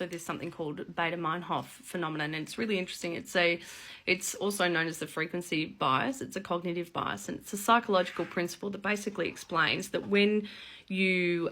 So there's something called Baader-Meinhof phenomenon, and it's really interesting. It's also known as the frequency bias. It's a cognitive bias, and it's a psychological principle that basically explains that when you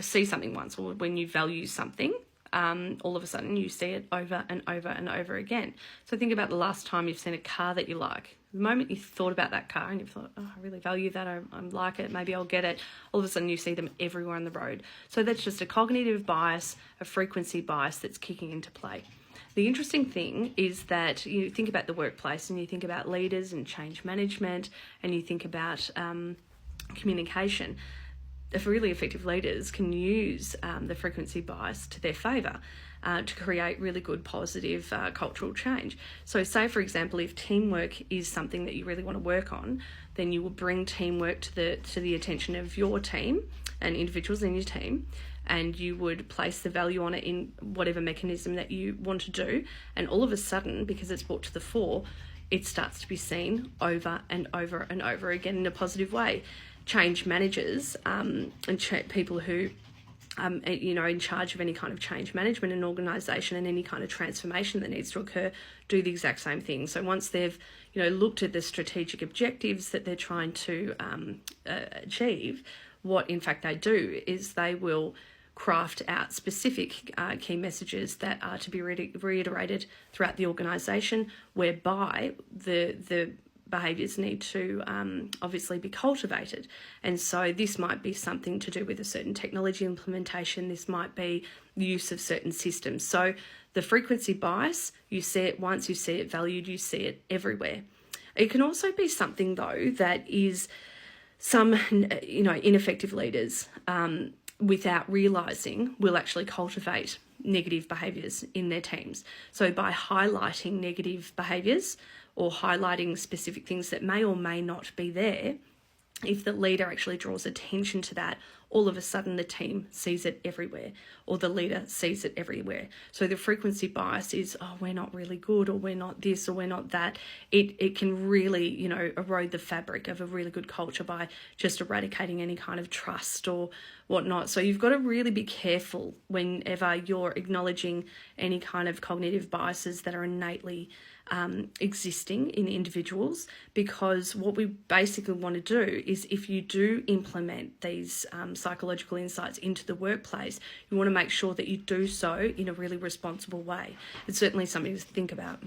see something once, or when you value something, all of a sudden you see it over and over and over again. So think about the last time you've seen a car that you like. The moment you thought about that car and you thought, oh, I really value that, I like it, maybe I'll get it, all of a sudden you see them everywhere on the road. So that's just a cognitive bias, a frequency bias that's kicking into play. The interesting thing is that you think about the workplace and you think about leaders and change management, and you think about communication. If really effective leaders can use the frequency bias to their favour to create really good, positive cultural change. So say, for example, if teamwork is something that you really want to work on, then you will bring teamwork to the attention of your team and individuals in your team, and you would place the value on it in whatever mechanism that you want to do. And all of a sudden, because it's brought to the fore, it starts to be seen over and over and over again in a positive way. Change managers and people who in charge of any kind of change management in an organisation and any kind of transformation that needs to occur do the exact same thing. So once they've looked at the strategic objectives that they're trying to achieve, what in fact they do is they will craft out specific key messages that are to be reiterated throughout the organisation, whereby the behaviours need to obviously be cultivated. And so this might be something to do with a certain technology implementation. This might be the use of certain systems. So the frequency bias, you see it once, you see it valued, you see it everywhere. It can also be something, though, that is some ineffective leaders without realising will actually cultivate negative behaviours in their teams. So by highlighting negative behaviours or highlighting specific things that may or may not be there, if the leader actually draws attention to that, all of a sudden the team sees it everywhere, or the leader sees it everywhere. So the frequency bias is, oh, we're not really good, or we're not this, or we're not that. It can really, erode the fabric of a really good culture by just eradicating any kind of trust or whatnot. So you've got to really be careful whenever you're acknowledging any kind of cognitive biases that are innately existing in individuals, because what we basically want to do is, if you do implement these psychological insights into the workplace, you want to make sure that you do so in a really responsible way. It's certainly something to think about.